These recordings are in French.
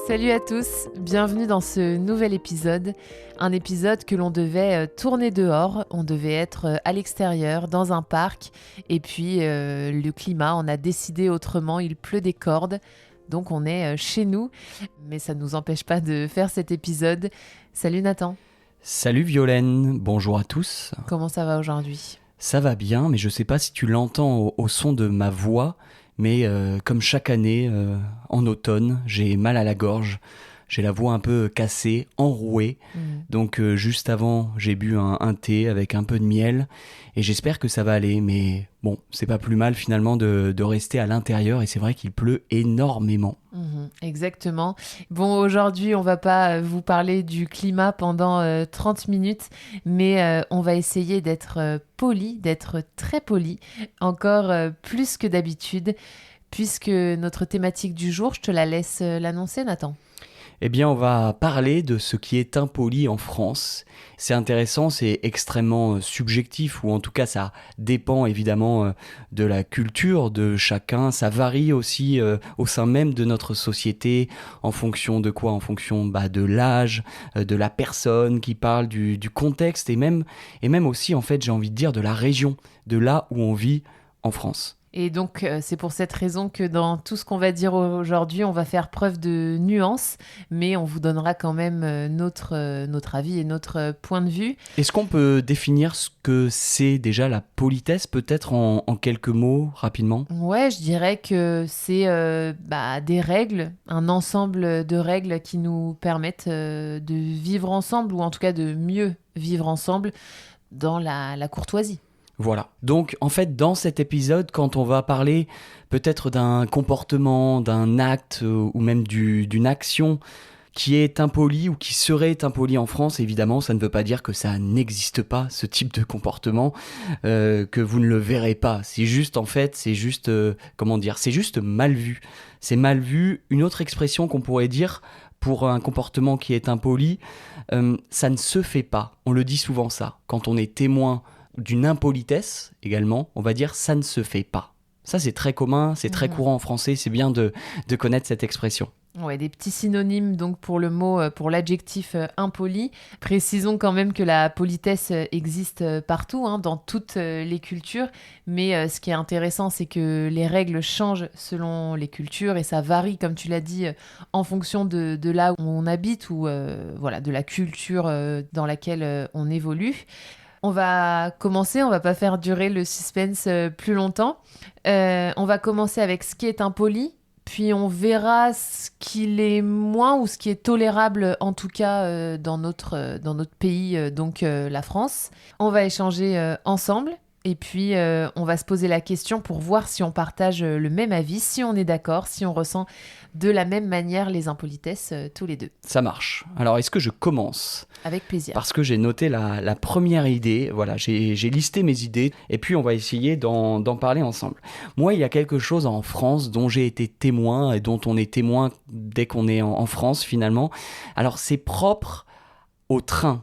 Salut à tous, bienvenue dans ce nouvel épisode. Un épisode que l'on devait tourner dehors, on devait être à l'extérieur, dans un parc. Et puis le climat, on a décidé autrement, il pleut des cordes. Donc on est chez nous, mais ça ne nous empêche pas de faire cet épisode. Salut Nathan. Salut Violaine, bonjour à tous. Comment ça va aujourd'hui ? Ça va bien, mais je sais pas si tu l'entends au son de ma voix, mais comme chaque année, en automne, j'ai mal à la gorge. J'ai la voix un peu cassée, enrouée. Donc juste avant, j'ai bu un thé avec un peu de miel et j'espère que ça va aller. Mais bon, c'est pas plus mal finalement de rester à l'intérieur et c'est vrai qu'il pleut énormément. Exactement. Bon, aujourd'hui, on va pas vous parler du climat pendant 30 minutes, mais on va essayer d'être poli, d'être très poli, encore plus que d'habitude, puisque notre thématique du jour, je te la laisse l'annoncer, Nathan. Eh bien, on va parler de ce qui est impoli en France. C'est intéressant, c'est extrêmement subjectif, ou en tout cas, ça dépend évidemment de la culture de chacun. Ça varie aussi au sein même de notre société, en fonction de quoi ? En fonction de l'âge, de la personne qui parle, du contexte, et même aussi, en fait, j'ai envie de dire, de la région, de là où on vit en France. Et donc, c'est pour cette raison que dans tout ce qu'on va dire aujourd'hui, on va faire preuve de nuance, mais on vous donnera quand même notre avis et notre point de vue. Est-ce qu'on peut définir ce que c'est déjà la politesse, peut-être en quelques mots, rapidement ? Ouais, je dirais que c'est des règles, un ensemble de règles qui nous permettent de vivre ensemble, ou en tout cas de mieux vivre ensemble dans la courtoisie. Voilà. Donc, en fait, dans cet épisode, quand on va parler peut-être d'un comportement, d'un acte ou même d'une action qui est impolie ou qui serait impolie en France, évidemment, ça ne veut pas dire que ça n'existe pas, ce type de comportement, que vous ne le verrez pas. C'est juste, en fait, c'est juste mal vu. C'est mal vu. Une autre expression qu'on pourrait dire pour un comportement qui est impoli, ça ne se fait pas. On le dit souvent ça. Quand on est témoin d'une impolitesse également, on va dire ça ne se fait pas. Ça, c'est très commun, c'est très courant en français, c'est bien de connaître cette expression. Ouais, des petits synonymes donc pour le mot, pour l'adjectif impoli. Précisons quand même que la politesse existe partout, dans toutes les cultures, mais ce qui est intéressant, c'est que les règles changent selon les cultures et ça varie, comme tu l'as dit, en fonction de là où on habite ou de la culture dans laquelle on évolue. On va commencer, on va pas faire durer le suspense plus longtemps. On va commencer avec ce qui est impoli, puis on verra ce qui l'est moins ou ce qui est tolérable en tout cas dans notre pays, donc la France. On va échanger ensemble et puis on va se poser la question pour voir si on partage le même avis, si on est d'accord, si on ressent de la même manière les impolitesses tous les deux. Ça marche. Alors, est-ce que je commence ? Avec plaisir. Parce que j'ai noté la première idée, voilà, j'ai listé mes idées, et puis on va essayer d'en parler ensemble. Moi, il y a quelque chose en France dont j'ai été témoin, et dont on est témoin dès qu'on est en France, finalement. Alors, c'est propre au train.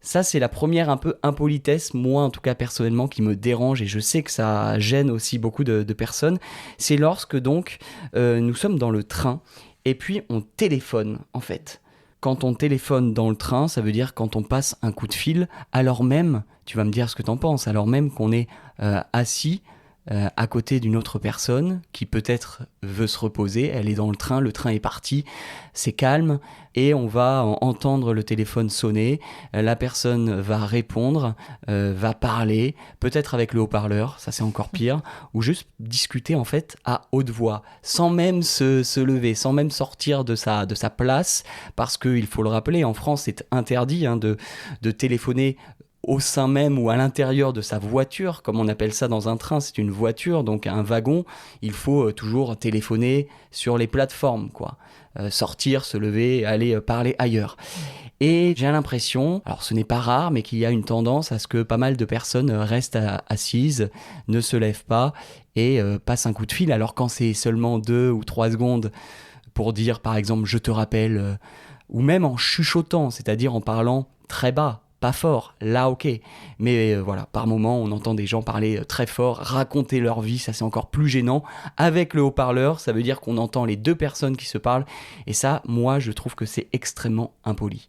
Ça, c'est la première un peu impolitesse, moi en tout cas personnellement, qui me dérange, et je sais que ça gêne aussi beaucoup de personnes. C'est lorsque donc nous sommes dans le train, et puis on téléphone en fait. Quand on téléphone dans le train, ça veut dire quand on passe un coup de fil, alors même, tu vas me dire ce que t'en penses, alors même qu'on est assis à côté d'une autre personne qui peut-être veut se reposer, elle est dans le train est parti, c'est calme, et on va entendre le téléphone sonner, la personne va répondre, va parler, peut-être avec le haut-parleur, ça c'est encore pire, ou juste discuter en fait à haute voix, sans même se lever, sans même sortir de sa place, parce qu'il faut le rappeler, en France c'est interdit de téléphoner au sein même ou à l'intérieur de sa voiture, comme on appelle ça dans un train, c'est une voiture, donc un wagon, il faut toujours téléphoner sur les plateformes, quoi. Sortir, se lever, aller parler ailleurs. Et j'ai l'impression, alors ce n'est pas rare, mais qu'il y a une tendance à ce que pas mal de personnes restent assises, ne se lèvent pas et passent un coup de fil, alors quand c'est seulement 2 ou 3 secondes pour dire par exemple « je te rappelle », ou même en chuchotant, c'est-à-dire en parlant très bas, pas fort, là ok. Mais voilà, par moment, on entend des gens parler très fort, raconter leur vie, ça c'est encore plus gênant. Avec le haut-parleur, ça veut dire qu'on entend les deux personnes qui se parlent. Et ça, moi, je trouve que c'est extrêmement impoli.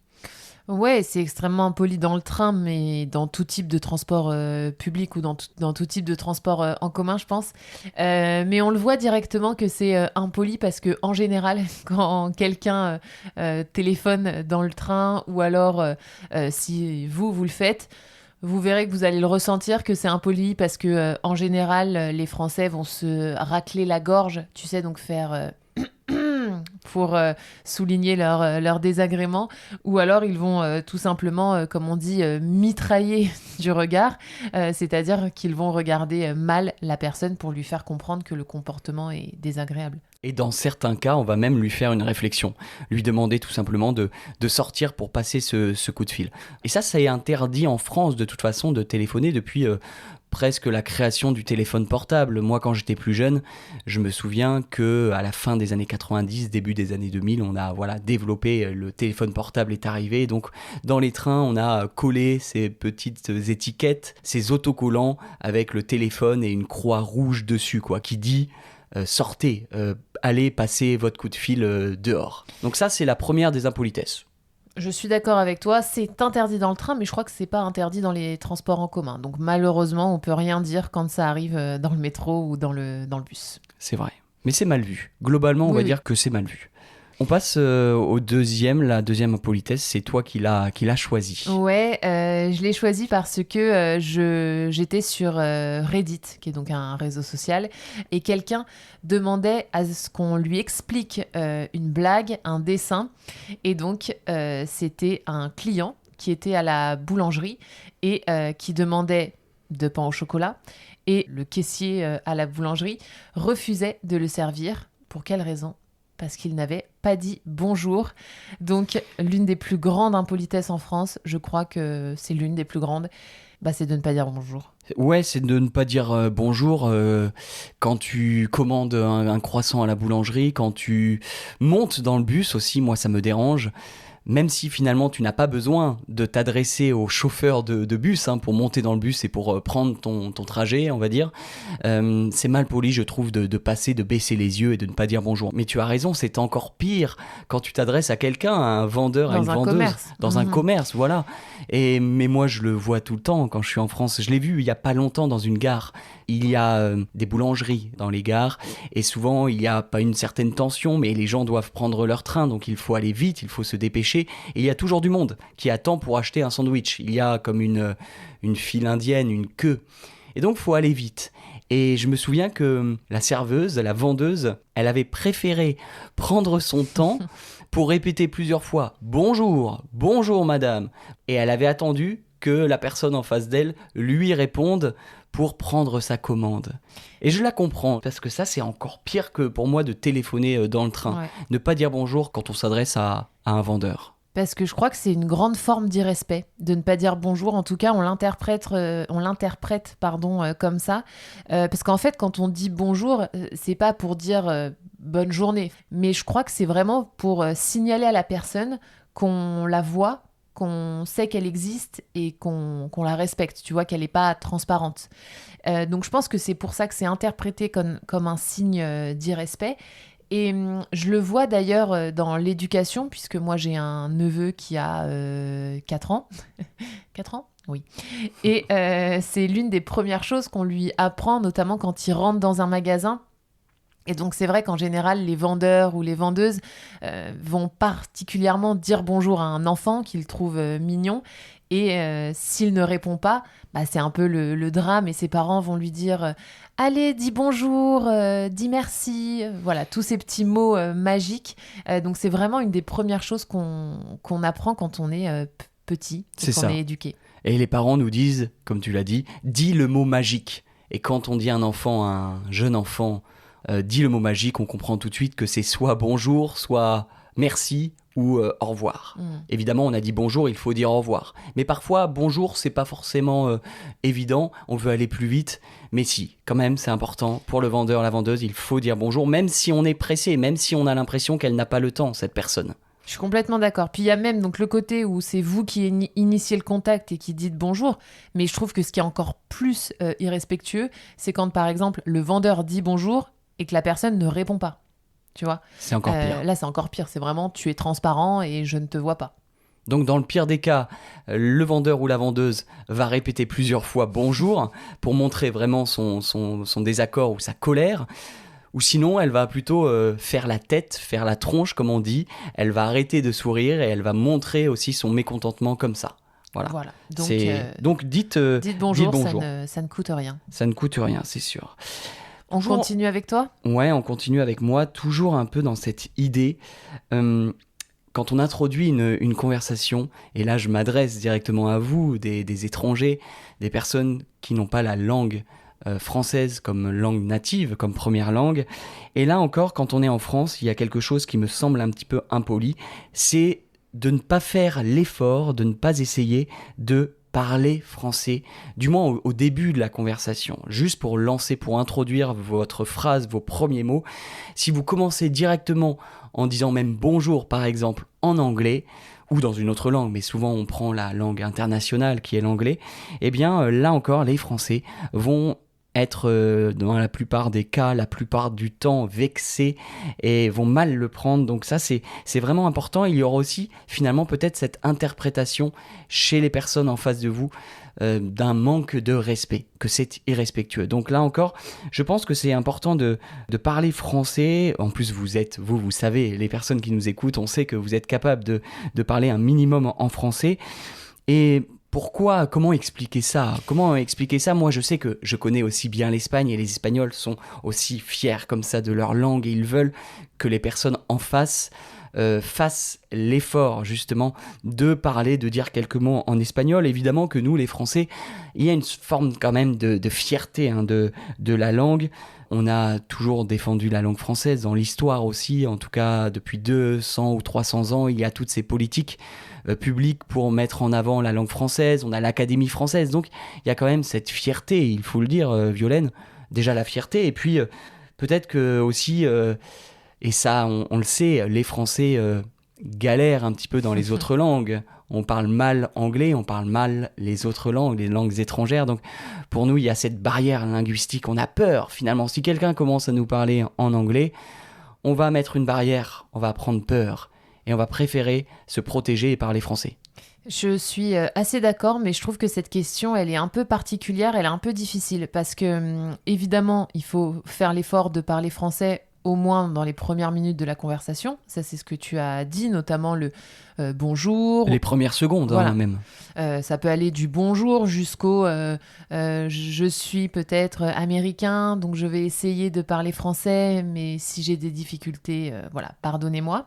Ouais, c'est extrêmement impoli dans le train, mais dans tout type de transport public ou dans tout type de transport en commun, je pense. Mais on le voit directement que c'est impoli parce que en général, quand quelqu'un téléphone dans le train ou alors si vous le faites, vous verrez que vous allez le ressentir que c'est impoli parce que en général, les Français vont se racler la gorge, tu sais, donc faire pour souligner leur désagrément, ou alors ils vont tout simplement, comme on dit, mitrailler du regard, c'est-à-dire qu'ils vont regarder mal la personne pour lui faire comprendre que le comportement est désagréable. Et dans certains cas, on va même lui faire une réflexion, lui demander tout simplement de sortir pour passer ce coup de fil. Et ça est interdit en France de toute façon de téléphoner depuis presque la création du téléphone portable. Moi, quand j'étais plus jeune, je me souviens que à la fin des années 90, début des années 2000, on a développé, le téléphone portable est arrivé. Donc, dans les trains, on a collé ces petites étiquettes, ces autocollants avec le téléphone et une croix rouge dessus, quoi, qui dit sortez, allez passer votre coup de fil dehors. Donc ça, c'est la première des impolitesses. Je suis d'accord avec toi, c'est interdit dans le train, mais je crois que c'est pas interdit dans les transports en commun. Donc malheureusement, on peut rien dire quand ça arrive dans le métro ou dans le bus. C'est vrai. Mais c'est mal vu. Globalement, on va dire que c'est mal vu. On passe au deuxième. La deuxième impolitesse, c'est toi qui l'as choisi. Ouais, je l'ai choisi parce que j'étais sur Reddit, qui est donc un réseau social, et quelqu'un demandait à ce qu'on lui explique une blague, un dessin, et donc c'était un client qui était à la boulangerie et qui demandait de pain au chocolat, et le caissier à la boulangerie refusait de le servir. Pour quelle raison ? Parce qu'il n'avait pas dit bonjour. Donc, l'une des plus grandes impolitesses en France, je crois que c'est l'une des plus grandes, c'est de ne pas dire bonjour. Ouais, c'est de ne pas dire bonjour quand tu commandes un croissant à la boulangerie, quand tu montes dans le bus aussi, moi ça me dérange. Même si finalement tu n'as pas besoin de t'adresser au chauffeur de bus pour monter dans le bus et pour prendre ton trajet, on va dire, c'est mal poli, je trouve, de passer, de baisser les yeux et de ne pas dire bonjour. Mais tu as raison, c'est encore pire quand tu t'adresses à quelqu'un, à un vendeur, à une vendeuse, commerce. Dans un commerce, voilà. Mais moi, je le vois tout le temps quand je suis en France. Je l'ai vu il n'y a pas longtemps dans une gare. Il y a des boulangeries dans les gares et souvent, il n'y a pas une certaine tension, mais les gens doivent prendre leur train, donc il faut aller vite, il faut se dépêcher. Et il y a toujours du monde qui attend pour acheter un sandwich. Il y a comme une file indienne, une queue. Et donc, il faut aller vite. Et je me souviens que la serveuse, la vendeuse, elle avait préféré prendre son temps pour répéter plusieurs fois « Bonjour, bonjour madame ». Et elle avait attendu que la personne en face d'elle lui réponde pour prendre sa commande. Et je la comprends, parce que ça, c'est encore pire que pour moi de téléphoner dans le train. Ouais. Ne pas dire bonjour quand on s'adresse à un vendeur. Parce que je crois que c'est une grande forme d'irrespect de ne pas dire bonjour. En tout cas, on l'interprète comme ça. Parce qu'en fait, quand on dit bonjour, c'est pas pour dire bonne journée. Mais je crois que c'est vraiment pour signaler à la personne qu'on la voit, qu'on sait qu'elle existe et qu'on la respecte, tu vois, qu'elle n'est pas transparente. Donc je pense que c'est pour ça que c'est interprété comme un signe d'irrespect. Et je le vois d'ailleurs dans l'éducation, puisque moi j'ai un neveu qui a 4 ans. 4 ans ? Oui. Et c'est l'une des premières choses qu'on lui apprend, notamment quand il rentre dans un magasin. Et donc c'est vrai qu'en général, les vendeurs ou les vendeuses vont particulièrement dire bonjour à un enfant qu'ils trouvent mignon. Et s'il ne répond pas, c'est un peu le drame. Et ses parents vont lui dire « Allez, dis bonjour, dis merci ». Voilà, tous ces petits mots magiques. Donc c'est vraiment une des premières choses qu'on apprend quand on est petit, et qu'on est éduqué. Et les parents nous disent, comme tu l'as dit, « Dis le mot magique ». Et quand on dit à un jeune enfant, dit le mot magique, on comprend tout de suite que c'est soit bonjour, soit merci ou au revoir. Évidemment, on a dit bonjour, il faut dire au revoir. Mais parfois, bonjour, c'est pas forcément évident, on veut aller plus vite. Mais si, quand même, c'est important. Pour le vendeur, la vendeuse, il faut dire bonjour, même si on est pressé, même si on a l'impression qu'elle n'a pas le temps, cette personne. Je suis complètement d'accord. Puis il y a même donc le côté où c'est vous qui initiez le contact et qui dites bonjour. Mais je trouve que ce qui est encore plus irrespectueux, c'est quand par exemple le vendeur dit bonjour et que la personne ne répond pas. Tu vois? C'est encore pire. Là, c'est encore pire. C'est vraiment tu es transparent et je ne te vois pas. Donc dans le pire des cas, le vendeur ou la vendeuse va répéter plusieurs fois bonjour pour montrer vraiment son désaccord ou sa colère. Ou sinon, elle va plutôt faire la tête, faire la tronche, comme on dit. Elle va arrêter de sourire et elle va montrer aussi son mécontentement comme ça. Voilà. Donc dites bonjour, bonjour. Ça ne coûte rien. Ça ne coûte rien, c'est sûr. On continue avec toi ? Ouais, on continue avec moi, toujours un peu dans cette idée. Quand on introduit une conversation, et là je m'adresse directement à vous, des étrangers, des personnes qui n'ont pas la langue française comme langue native, comme première langue. Et là encore, quand on est en France, il y a quelque chose qui me semble un petit peu impoli, c'est de ne pas faire l'effort, de ne pas essayer de parler français, du moins au début de la conversation, juste pour lancer, pour introduire votre phrase, vos premiers mots. Si vous commencez directement en disant même bonjour par exemple en anglais, ou dans une autre langue, mais souvent on prend la langue internationale qui est l'anglais, eh bien là encore les Français vont être dans la plupart des cas, la plupart du temps vexés et vont mal le prendre. Donc ça c'est vraiment important. Il y aura aussi finalement peut-être cette interprétation chez les personnes en face de vous d'un manque de respect, que c'est irrespectueux. Donc là encore, je pense que c'est important de parler français. En plus vous savez, les personnes qui nous écoutent, on sait que vous êtes capable de parler un minimum en français. Et comment expliquer ça ? Moi, je sais que je connais aussi bien l'Espagne et les Espagnols sont aussi fiers comme ça de leur langue et ils veulent que les personnes en face fassent l'effort justement de parler, de dire quelques mots en espagnol. Évidemment que nous, les Français, il y a une forme quand même de fierté de la langue. On a toujours défendu la langue française dans l'histoire aussi, en tout cas depuis 200 ou 300 ans, il y a toutes ces politiques publiques pour mettre en avant la langue française, on a l'Académie française, donc il y a quand même cette fierté, il faut le dire, Violaine, déjà la fierté, et puis peut-être que aussi, et ça on le sait, les Français galèrent un petit peu dans les autres langues. On parle mal anglais, on parle mal les autres langues, les langues étrangères. Donc pour nous, il y a cette barrière linguistique. On a peur finalement. Si quelqu'un commence à nous parler en anglais, on va mettre une barrière, on va prendre peur et on va préférer se protéger et parler français. Je suis assez d'accord, mais je trouve que cette question, elle est un peu particulière, elle est un peu difficile parce que évidemment, il faut faire l'effort de parler français au moins dans les premières minutes de la conversation. Ça, c'est ce que tu as dit, notamment le bonjour. Les premières secondes, voilà. Même. Ça peut aller du bonjour jusqu'au je suis peut-être américain, donc je vais essayer de parler français, mais si j'ai des difficultés, voilà, pardonnez-moi.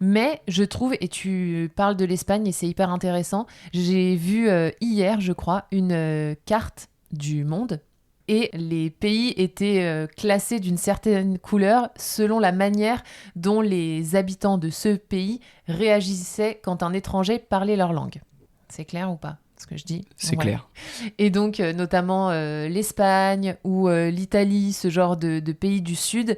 Mais je trouve, et tu parles de l'Espagne et c'est hyper intéressant, j'ai vu hier, je crois, une carte du monde. Et les pays étaient classés d'une certaine couleur selon la manière dont les habitants de ce pays réagissaient quand un étranger parlait leur langue. C'est clair ou pas, ce que je dis ? C'est clair. Et donc, notamment l'Espagne ou l'Italie, ce genre de pays du Sud,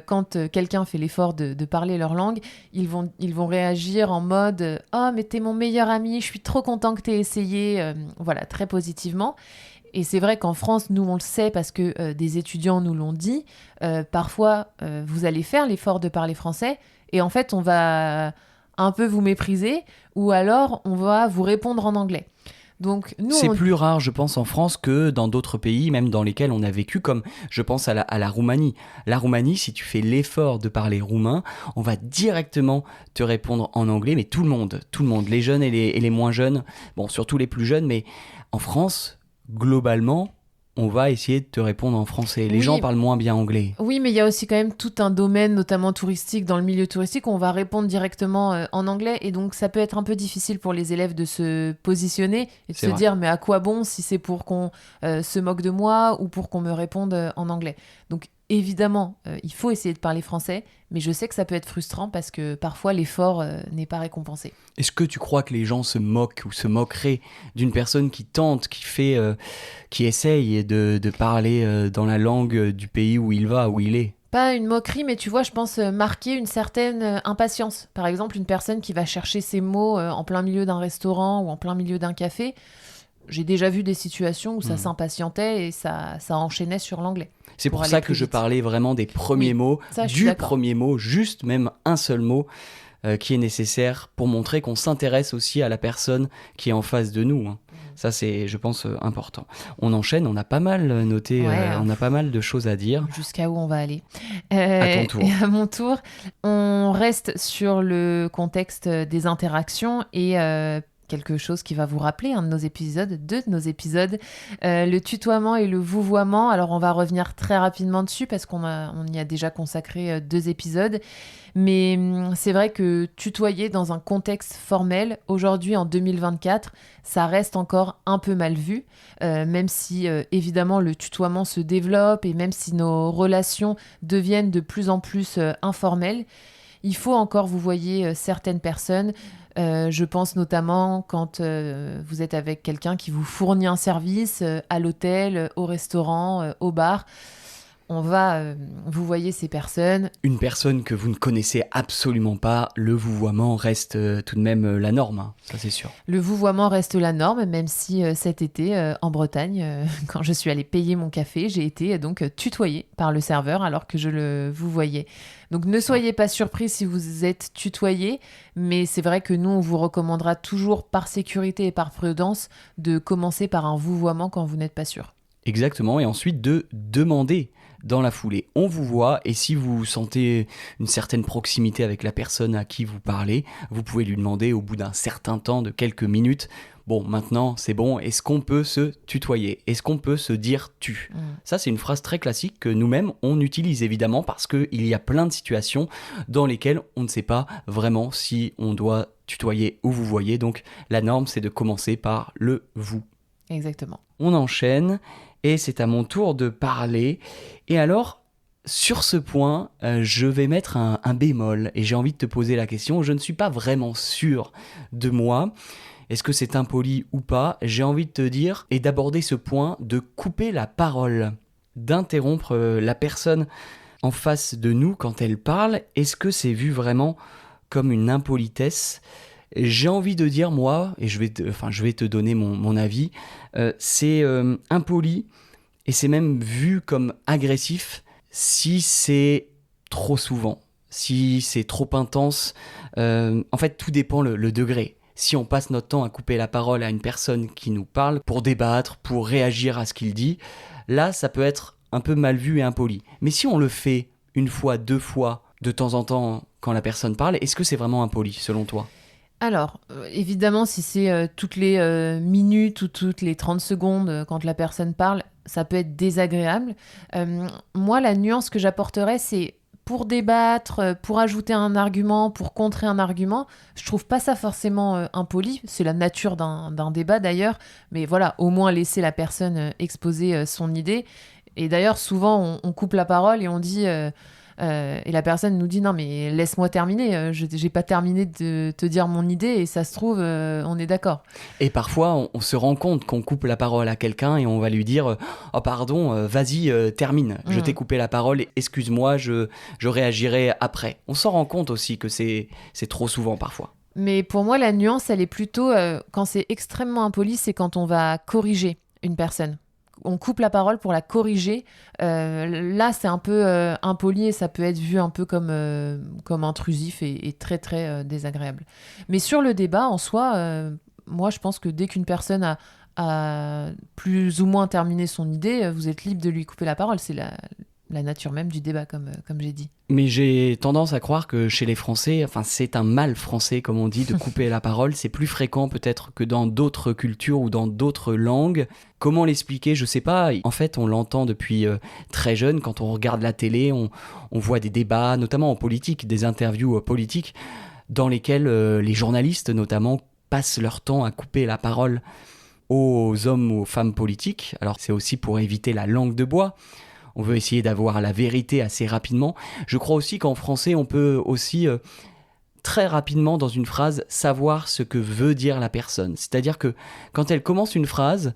quand quelqu'un fait l'effort de parler leur langue, ils vont réagir en mode « Oh, mais t'es mon meilleur ami, je suis trop content que t'aies essayé. » Voilà, très positivement. Et c'est vrai qu'en France, nous, on le sait parce que des étudiants nous l'ont dit. Parfois, vous allez faire l'effort de parler français et en fait, on va un peu vous mépriser ou alors on va vous répondre en anglais. Donc, c'est plus rare, je pense, en France que dans d'autres pays, même dans lesquels on a vécu, comme je pense à la Roumanie. La Roumanie, si tu fais l'effort de parler roumain, on va directement te répondre en anglais, mais tout le monde, les jeunes et les moins jeunes, bon, surtout les plus jeunes, mais en France, globalement, on va essayer de te répondre en français. Les gens parlent moins bien anglais. Oui, mais il y a aussi quand même tout un domaine, notamment touristique, dans le milieu touristique, où on va répondre directement en anglais. Et donc, ça peut être un peu difficile pour les élèves de se positionner et de se dire, mais à quoi bon si c'est pour qu'on se moque de moi ou pour qu'on me réponde en anglais. Donc, évidemment, il faut essayer de parler français, mais je sais que ça peut être frustrant parce que parfois l'effort n'est pas récompensé. Est-ce que tu crois que les gens se moquent ou se moqueraient d'une personne qui tente, qui essaye de parler dans la langue du pays où il est ? Pas une moquerie, mais tu vois, je pense marquer une certaine impatience. Par exemple, une personne qui va chercher ses mots en plein milieu d'un restaurant ou en plein milieu d'un café. J'ai déjà vu des situations où ça s'impatientait et ça enchaînait sur l'anglais. C'est pour ça que je parlais vraiment des premiers mots, du premier mot, juste même un seul mot qui est nécessaire pour montrer qu'on s'intéresse aussi à la personne qui est en face de nous. Hein. Ça, c'est, je pense, important. On enchaîne, on a pas mal noté, on a pas mal de choses à dire. Jusqu'à où on va aller à ton tour. À mon tour, on reste sur le contexte des interactions et quelque chose qui va vous rappeler deux de nos épisodes, le tutoiement et le vouvoiement. Alors, on va revenir très rapidement dessus parce qu'on y a déjà consacré 2 épisodes. Mais c'est vrai que tutoyer dans un contexte formel, aujourd'hui en 2024, ça reste encore un peu mal vu, même si évidemment le tutoiement se développe et même si nos relations deviennent de plus en plus informelles, il faut encore vouvoyer certaines personnes. Je pense notamment quand vous êtes avec quelqu'un qui vous fournit un service à l'hôtel, au restaurant, au bar. On va vous voyez ces personnes. Une personne que vous ne connaissez absolument pas, le vouvoiement reste tout de même la norme, hein, ça c'est sûr. Le vouvoiement reste la norme, même si cet été, en Bretagne, quand je suis allée payer mon café, j'ai été donc tutoyée par le serveur alors que je le vouvoyais. Donc ne soyez pas surpris si vous êtes tutoyé, mais c'est vrai que nous, on vous recommandera toujours par sécurité et par prudence de commencer par un vouvoiement quand vous n'êtes pas sûr. Exactement, et ensuite de demander dans la foulée. On vous voit et si vous sentez une certaine proximité avec la personne à qui vous parlez, vous pouvez lui demander au bout d'un certain temps, de quelques minutes, bon, maintenant c'est bon, est-ce qu'on peut se tutoyer ? Est-ce qu'on peut se dire tu ? Ça, c'est une phrase très classique que nous-mêmes, on utilise évidemment parce qu'il y a plein de situations dans lesquelles on ne sait pas vraiment si on doit tutoyer ou vous voyez. Donc la norme, c'est de commencer par le vous. Exactement. On enchaîne et c'est à mon tour de parler. Et alors, sur ce point, je vais mettre un bémol et j'ai envie de te poser la question. Je ne suis pas vraiment sûr de moi. Est-ce que c'est impoli ou pas ? J'ai envie de te dire et d'aborder ce point de couper la parole, d'interrompre la personne en face de nous quand elle parle. Est-ce que c'est vu vraiment comme une impolitesse ? J'ai envie de dire, moi, et je vais te donner mon avis, c'est impoli et c'est même vu comme agressif si c'est trop souvent, si c'est trop intense. En fait, tout dépend le degré. Si on passe notre temps à couper la parole à une personne qui nous parle pour débattre, pour réagir à ce qu'il dit, là, ça peut être un peu mal vu et impoli. Mais si on le fait une fois, 2 fois, de temps en temps, quand la personne parle, est-ce que c'est vraiment impoli, selon toi ? Alors, évidemment, si c'est toutes les minutes ou toutes les 30 secondes quand la personne parle, ça peut être désagréable. Moi, la nuance que j'apporterais, c'est pour débattre, pour ajouter un argument, pour contrer un argument. Je trouve pas ça forcément impoli. C'est la nature d'un débat d'ailleurs. Mais voilà, au moins laisser la personne exposer son idée. Et d'ailleurs, souvent, on coupe la parole et on dit... et la personne nous dit non mais laisse-moi terminer, j'ai pas terminé de te dire mon idée et ça se trouve on est d'accord. Et parfois on se rend compte qu'on coupe la parole à quelqu'un et on va lui dire oh pardon, vas-y termine, je t'ai coupé la parole, excuse-moi, je réagirai après. On s'en rend compte aussi que c'est trop souvent parfois. Mais pour moi la nuance elle est plutôt quand c'est extrêmement impoli, c'est quand on va corriger une personne. On coupe la parole pour la corriger. Là, c'est un peu impoli et ça peut être vu un peu comme intrusif et très, très désagréable. Mais sur le débat, en soi, moi, je pense que dès qu'une personne a plus ou moins terminé son idée, vous êtes libre de lui couper la parole. C'est la nature même du débat, comme j'ai dit. Mais j'ai tendance à croire que chez les Français, enfin c'est un mal français comme on dit, de couper la parole. C'est plus fréquent peut-être que dans d'autres cultures ou dans d'autres langues. Comment l'expliquer ? Je sais pas. En fait, on l'entend depuis très jeune. Quand on regarde la télé, on voit des débats, notamment en politique, des interviews politiques, dans lesquelles les journalistes notamment passent leur temps à couper la parole aux hommes ou aux femmes politiques. Alors c'est aussi pour éviter la langue de bois. On veut essayer d'avoir la vérité assez rapidement. Je crois aussi qu'en français, on peut aussi très rapidement, dans une phrase, savoir ce que veut dire la personne. C'est-à-dire que quand elle commence une phrase,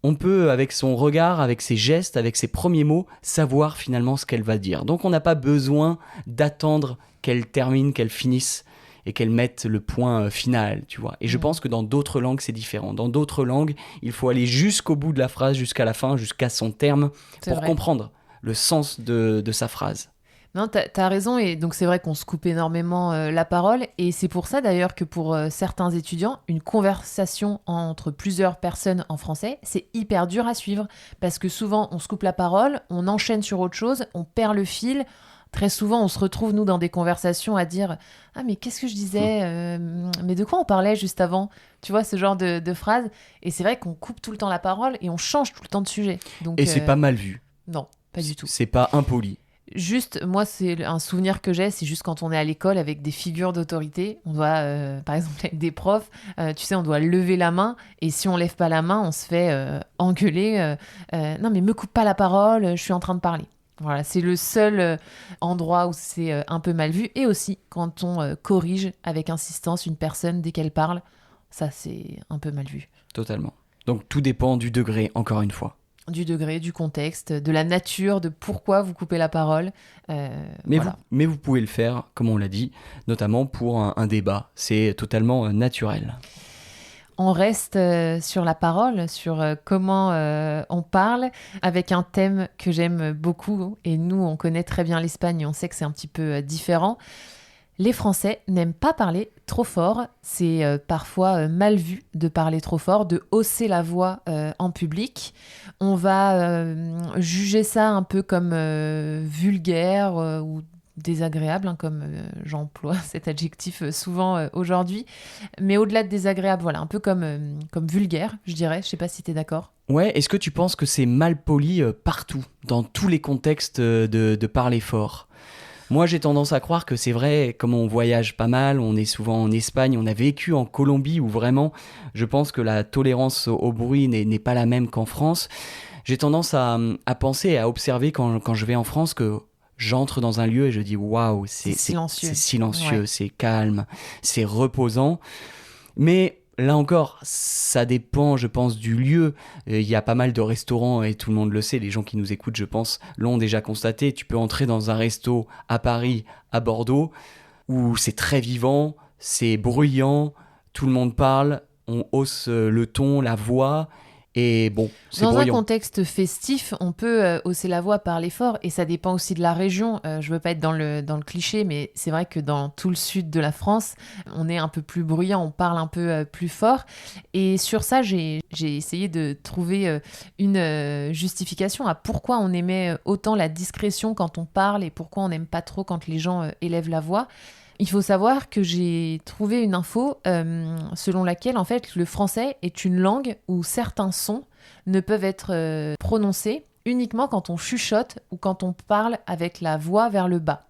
on peut, avec son regard, avec ses gestes, avec ses premiers mots, savoir finalement ce qu'elle va dire. Donc on n'a pas besoin d'attendre qu'elle termine, qu'elle finisse et qu'elle mette le point final, tu vois. Et je pense que dans d'autres langues, c'est différent. Dans d'autres langues, il faut aller jusqu'au bout de la phrase, jusqu'à la fin, jusqu'à son terme, C'est pour vrai. comprendre le sens de sa phrase. Non, t'as raison, et donc c'est vrai qu'on se coupe énormément la parole, et c'est pour ça d'ailleurs que pour certains étudiants, une conversation entre plusieurs personnes en français, c'est hyper dur à suivre, parce que souvent on se coupe la parole, on enchaîne sur autre chose, on perd le fil. Très souvent, on se retrouve, nous, dans des conversations à dire « Ah, mais qu'est-ce que je disais Mais de quoi on parlait juste avant ?» Tu vois, ce genre de phrases. Et c'est vrai qu'on coupe tout le temps la parole et on change tout le temps de sujet. Donc, Et c'est pas mal vu. non, pas du tout. C'est pas impoli. Juste, moi, c'est un souvenir que j'ai, c'est juste quand on est à l'école avec des figures d'autorité, on doit, par exemple, avec des profs, tu sais, on doit lever la main, et si on lève pas la main, on se fait engueuler. Non, mais me coupe pas la parole, je suis en train de parler. Voilà, c'est le seul endroit où c'est un peu mal vu, et aussi quand on corrige avec insistance une personne dès qu'elle parle, ça, c'est un peu mal vu. Totalement. Donc tout dépend du degré, encore une fois. Du degré, du contexte, de la nature, de pourquoi vous coupez la parole. Voilà. Mais vous pouvez le faire, comme on l'a dit, notamment pour un débat. C'est totalement naturel. On reste sur la parole, sur comment on parle, avec un thème que j'aime beaucoup. Et nous, on connaît très bien l'Espagne et on sait que c'est un petit peu différent. Les Français n'aiment pas parler trop fort. C'est parfois mal vu de parler trop fort, de hausser la voix en public. On va juger ça un peu comme vulgaire ou désagréable, hein, comme j'emploie cet adjectif souvent aujourd'hui. Mais au-delà de désagréable, voilà, un peu comme vulgaire, je dirais. Je sais pas si tu es d'accord. Ouais, est-ce que tu penses que c'est mal poli partout, dans tous les contextes de parler fort ? Moi, j'ai tendance à croire que c'est vrai, comme on voyage pas mal, on est souvent en Espagne, on a vécu en Colombie où vraiment, je pense que la tolérance au bruit n'est pas la même qu'en France. J'ai tendance à penser et à observer quand je vais en France que j'entre dans un lieu et je dis waouh, C'est silencieux. c'est silencieux, Ouais. c'est calme, c'est reposant. Mais là encore, ça dépend, je pense, du lieu. Il y a pas mal de restaurants et tout le monde le sait. Les gens qui nous écoutent, je pense, l'ont déjà constaté. Tu peux entrer dans un resto à Paris, à Bordeaux, où c'est très vivant, c'est bruyant, tout le monde parle, on hausse le ton, la voix, et bon, c'est Dans un bruyant. contexte festif, on peut hausser la voix, parler fort, et ça dépend aussi de la région. Je veux pas être dans le cliché, mais c'est vrai que dans tout le sud de la France, on est un peu plus bruyant, on parle un peu plus fort. Et sur ça, j'ai essayé de trouver une justification à pourquoi on aimait autant la discrétion quand on parle et pourquoi on n'aime pas trop quand les gens élèvent la voix. Il faut savoir que j'ai trouvé une info selon laquelle, en fait, le français est une langue où certains sons ne peuvent être prononcés uniquement quand on chuchote ou quand on parle avec la voix vers le bas.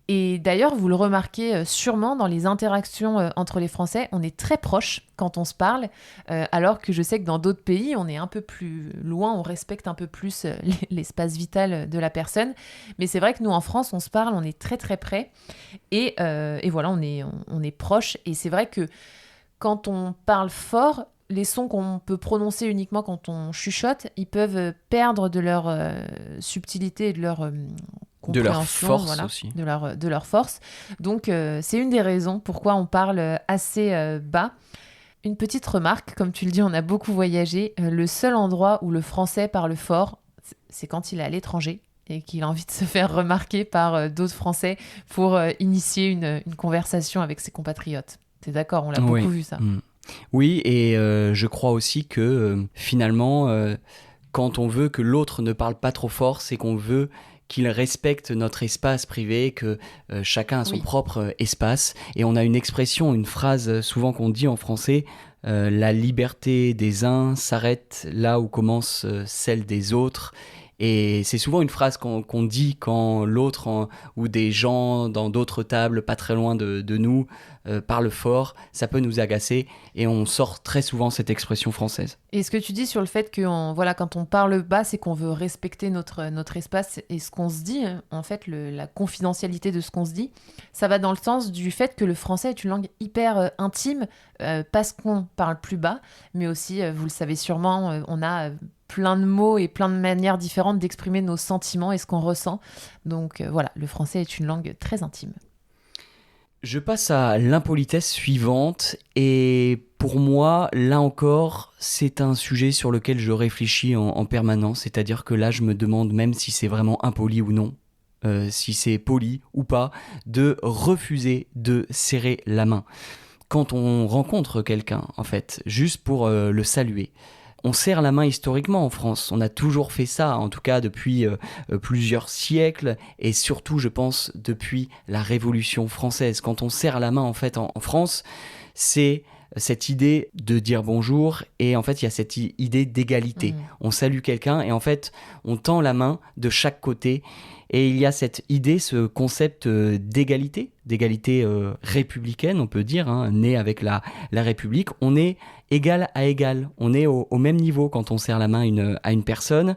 Et d'ailleurs, vous le remarquez sûrement dans les interactions entre les Français, on est très proches quand on se parle, alors que je sais que dans d'autres pays, on est un peu plus loin, on respecte un peu plus l'espace vital de la personne. Mais c'est vrai que nous, en France, on se parle, on est très très près, et voilà, on est proches. Et c'est vrai que quand on parle fort, les sons qu'on peut prononcer uniquement quand on chuchote, ils peuvent perdre de leur subtilité et de leur De leur compréhension, force voilà, aussi. de leur force. Donc, c'est une des raisons pourquoi on parle assez bas. Une petite remarque, comme tu le dis, on a beaucoup voyagé. Le seul endroit où le français parle fort, c'est quand il est à l'étranger et qu'il a envie de se faire remarquer par d'autres Français pour initier une conversation avec ses compatriotes. T'es d'accord, on l'a Oui. beaucoup vu ça. Oui, et je crois aussi que finalement, quand on veut que l'autre ne parle pas trop fort, c'est qu'on veut qu'il respecte notre espace privé, que chacun a son Oui. propre espace. Et on a une expression, une phrase souvent qu'on dit en français, la liberté des uns s'arrête là où commence celle des autres. Et c'est souvent une phrase qu'on dit quand l'autre ou des gens dans d'autres tables pas très loin de nous parlent fort. Ça peut nous agacer et on sort très souvent cette expression française. Et ce que tu dis sur le fait que voilà, quand on parle bas, c'est qu'on veut respecter notre espace et ce qu'on se dit, en fait, la confidentialité de ce qu'on se dit, ça va dans le sens du fait que le français est une langue hyper intime parce qu'on parle plus bas, mais aussi, vous le savez sûrement, on a plein de mots et plein de manières différentes d'exprimer nos sentiments et ce qu'on ressent. Donc voilà, le français est une langue très intime. Je passe à l'impolitesse suivante et pour moi, là encore, c'est un sujet sur lequel je réfléchis en permanence, c'est-à-dire que là, je me demande même si c'est vraiment impoli ou non, si c'est poli ou pas, de refuser de serrer la main. Quand on rencontre quelqu'un, en fait, juste pour le saluer, on serre la main historiquement en France. On a toujours fait ça, en tout cas depuis plusieurs siècles, et surtout, je pense, depuis la Révolution française. Quand on serre la main, en fait, en France, c'est cette idée de dire bonjour, et en fait, il y a cette idée d'égalité. On salue quelqu'un, et en fait, on tend la main de chaque côté, et il y a cette idée, ce concept d'égalité républicaine, on peut dire, né avec la République. On est égal à égal, on est au même niveau quand on serre la main à une personne.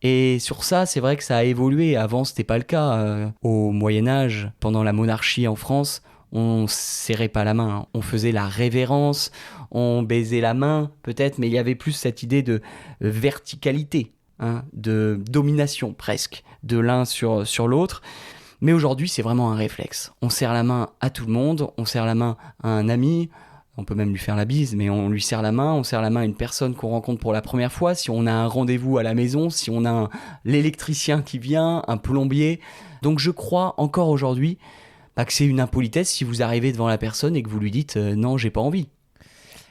Et sur ça, c'est vrai que ça a évolué. Avant, c'était pas le cas. Au Moyen-Âge, pendant la monarchie en France, on serrait pas la main. On faisait la révérence, on baisait la main, peut-être, mais il y avait plus cette idée de verticalité, de domination presque, de l'un sur l'autre. Mais aujourd'hui, c'est vraiment un réflexe. On serre la main à tout le monde, on serre la main à un ami, on peut même lui faire la bise, mais on lui serre la main, on serre la main à une personne qu'on rencontre pour la première fois, si on a un rendez-vous à la maison, si on a l'électricien qui vient, un plombier. Donc je crois encore aujourd'hui que c'est une impolitesse si vous arrivez devant la personne et que vous lui dites non, j'ai pas envie.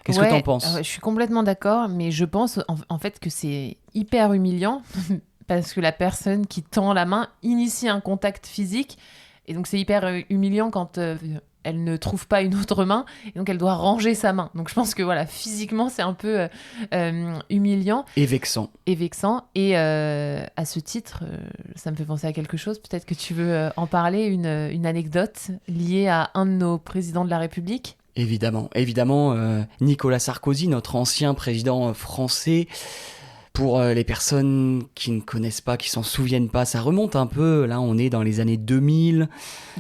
Qu'est-ce que t'en penses ? Je suis complètement d'accord, mais je pense en fait que c'est hyper humiliant parce que la personne qui tend la main initie un contact physique et donc c'est hyper humiliant quand elle ne trouve pas une autre main et donc elle doit ranger sa main. Donc je pense que voilà, physiquement c'est un peu humiliant. Et vexant. Et à ce titre, ça me fait penser à quelque chose. Peut-être que tu veux en parler, une anecdote liée à un de nos présidents de la République. Évidemment, Nicolas Sarkozy, notre ancien président français. Pour les personnes qui ne connaissent pas, qui s'en souviennent pas, ça remonte un peu. Là, on est dans les années 2000.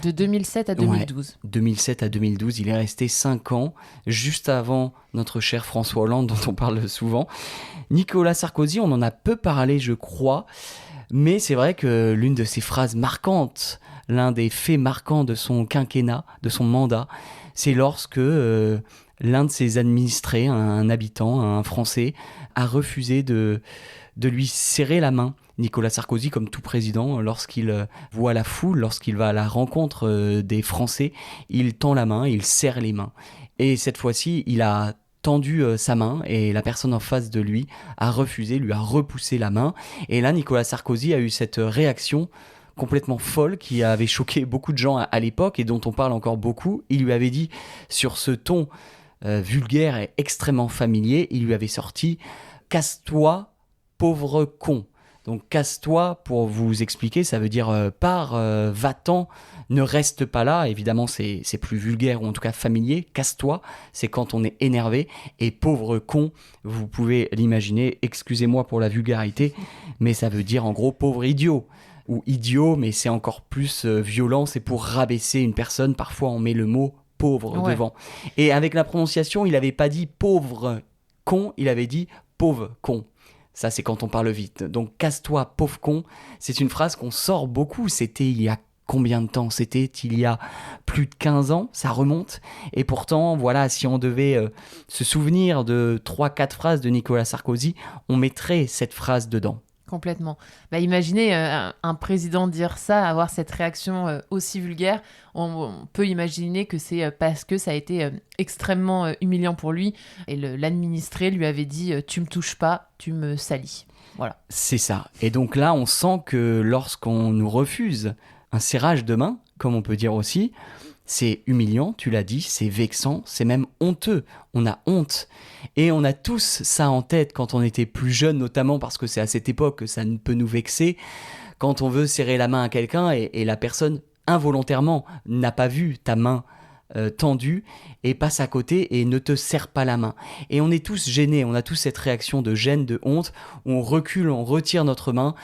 De 2007 à 2012. Ouais, 2007 à 2012, il est resté 5 ans, juste avant notre cher François Hollande, dont on parle souvent. Nicolas Sarkozy, on en a peu parlé, je crois, mais c'est vrai que l'une de ses phrases marquantes, l'un des faits marquants de son quinquennat, de son mandat, c'est lorsque l'un de ses administrés, un habitant, un Français, a refusé de lui serrer la main. Nicolas Sarkozy, comme tout président, lorsqu'il voit la foule, lorsqu'il va à la rencontre des Français, il tend la main, il serre les mains. Et cette fois-ci, il a tendu sa main et la personne en face de lui a refusé, lui a repoussé la main. Et là, Nicolas Sarkozy a eu cette réaction complètement folle qui avait choqué beaucoup de gens à l'époque et dont on parle encore beaucoup. Il lui avait dit, sur ce ton vulgaire et extrêmement familier, il lui avait sorti « Casse-toi, pauvre con ». Donc casse-toi, pour vous expliquer, ça veut dire pars, va-t'en, ne reste pas là. Évidemment, c'est plus vulgaire ou en tout cas familier. Casse-toi, c'est quand on est énervé. Et pauvre con, vous pouvez l'imaginer, excusez-moi pour la vulgarité, mais ça veut dire en gros pauvre idiot. Ou idiot, mais c'est encore plus violent, c'est pour rabaisser une personne. Parfois, on met le mot pauvre devant. Et avec la prononciation, il n'avait pas dit pauvre con, il avait dit pauvre con. Ça, c'est quand on parle vite. Donc, casse-toi, pauvre con, c'est une phrase qu'on sort beaucoup. C'était il y a combien de temps ? C'était il y a plus de 15 ans, ça remonte. Et pourtant, voilà, si on devait se souvenir de 3-4 phrases de Nicolas Sarkozy, on mettrait cette phrase dedans. Complètement. Imaginez un président dire ça, avoir cette réaction aussi vulgaire. On peut imaginer que c'est parce que ça a été extrêmement humiliant pour lui. Et l'administré lui avait dit « Tu me touches pas, tu me salis ». Voilà. C'est ça. Et donc là, on sent que lorsqu'on nous refuse un serrage de main, comme on peut dire aussi, C'est humiliant, tu l'as dit, c'est vexant, c'est même honteux. On a honte. Et on a tous ça en tête quand on était plus jeune, notamment parce que c'est à cette époque que ça ne peut nous vexer. Quand on veut serrer la main à quelqu'un et la personne, involontairement, n'a pas vu ta main tendue et passe à côté et ne te serre pas la main. Et on est tous gênés, on a tous cette réaction de gêne, de honte, où on recule, on retire notre main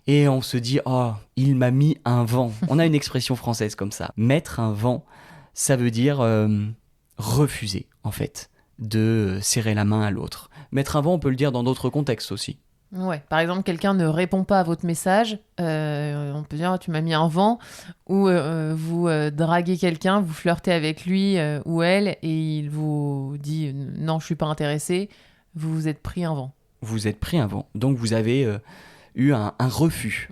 et on se dit « Oh, il m'a mis un vent ». On a une expression française comme ça. Mettre un vent, ça veut dire refuser, en fait, de serrer la main à l'autre. Mettre un vent, on peut le dire dans d'autres contextes aussi. Ouais, par exemple, quelqu'un ne répond pas à votre message, on peut dire tu m'as mis un vent, ou vous draguez quelqu'un, vous flirtez avec lui ou elle, et il vous dit non, je suis pas intéressé, vous vous êtes pris un vent. Vous êtes pris un vent, donc vous avez eu un refus.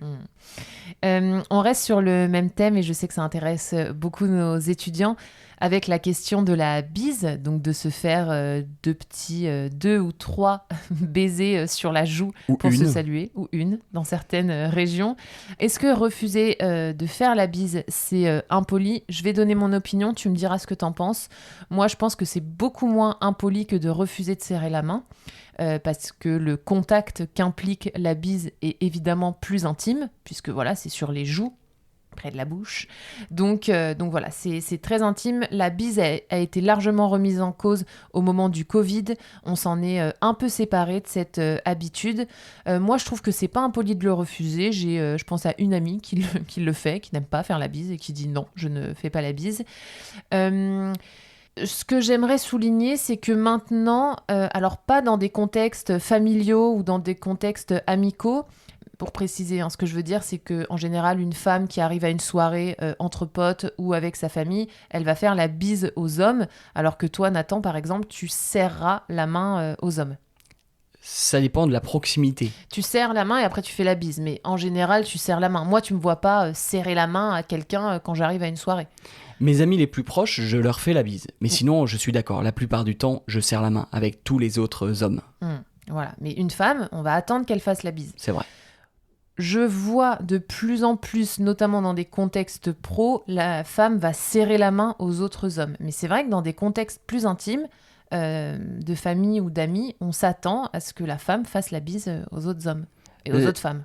On reste sur le même thème, et je sais que ça intéresse beaucoup nos étudiants, avec la question de la bise, donc de se faire deux ou trois baisers sur la joue ou pour une. se saluer, ou une, dans certaines régions. Est-ce que refuser de faire la bise, c'est impoli ? Je vais donner mon opinion, tu me diras ce que t'en penses. Moi, je pense que c'est beaucoup moins impoli que de refuser de serrer la main, parce que le contact qu'implique la bise est évidemment plus intime, puisque voilà, c'est sur les joues, près de la bouche. Donc voilà, c'est très intime. La bise a été largement remise en cause au moment du Covid. On s'en est un peu séparé de cette habitude. Moi, je trouve que c'est pas impoli de le refuser. Je pense à une amie qui le fait, qui n'aime pas faire la bise et qui dit non, je ne fais pas la bise. Ce que j'aimerais souligner, c'est que maintenant, alors pas dans des contextes familiaux ou dans des contextes amicaux, pour préciser, ce que je veux dire, c'est qu'en général, une femme qui arrive à une soirée entre potes ou avec sa famille, elle va faire la bise aux hommes, alors que toi, Nathan, par exemple, tu serreras la main aux hommes. Ça dépend de la proximité. Tu serres la main et après tu fais la bise, mais en général, tu serres la main. Moi, tu me vois pas serrer la main à quelqu'un quand j'arrive à une soirée. Mes amis les plus proches, je leur fais la bise. Mais sinon, je suis d'accord, la plupart du temps, je serre la main avec tous les autres hommes. Voilà, mais une femme, on va attendre qu'elle fasse la bise. C'est vrai. Je vois de plus en plus, notamment dans des contextes pro, la femme va serrer la main aux autres hommes. Mais c'est vrai que dans des contextes plus intimes, de famille ou d'amis, on s'attend à ce que la femme fasse la bise aux autres hommes et aux autres femmes.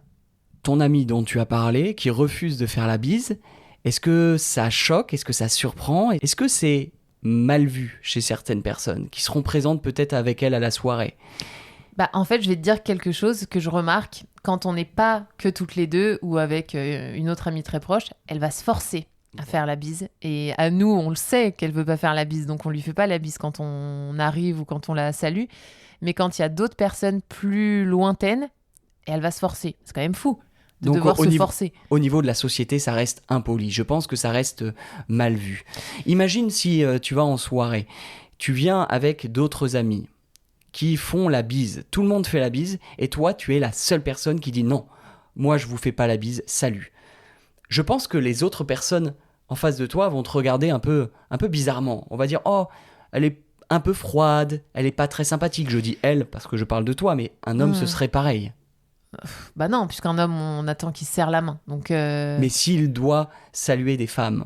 Ton ami dont tu as parlé, qui refuse de faire la bise, est-ce que ça choque ? Est-ce que ça surprend ? Est-ce que c'est mal vu chez certaines personnes qui seront présentes peut-être avec elle à la soirée ? En fait, je vais te dire quelque chose que je remarque. Quand on n'est pas que toutes les deux ou avec une autre amie très proche, elle va se forcer à faire la bise. Et à nous, on le sait qu'elle veut pas faire la bise, donc on lui fait pas la bise quand on arrive ou quand on la salue. Mais quand il y a d'autres personnes plus lointaines, elle va se forcer. C'est quand même fou de devoir se forcer. Au niveau de la société, ça reste impoli. Je pense que ça reste mal vu. Imagine si tu vas en soirée, tu viens avec d'autres amis qui font la bise. Tout le monde fait la bise et toi, tu es la seule personne qui dit non. Moi, je vous fais pas la bise, salut. Je pense que les autres personnes en face de toi vont te regarder un peu bizarrement. On va dire, oh, elle est un peu froide, elle est pas très sympathique. Je dis elle parce que je parle de toi, mais un homme, ce serait pareil. Bah non, puisqu'un homme, on attend qu'il serre la main. Donc Mais s'il doit saluer des femmes...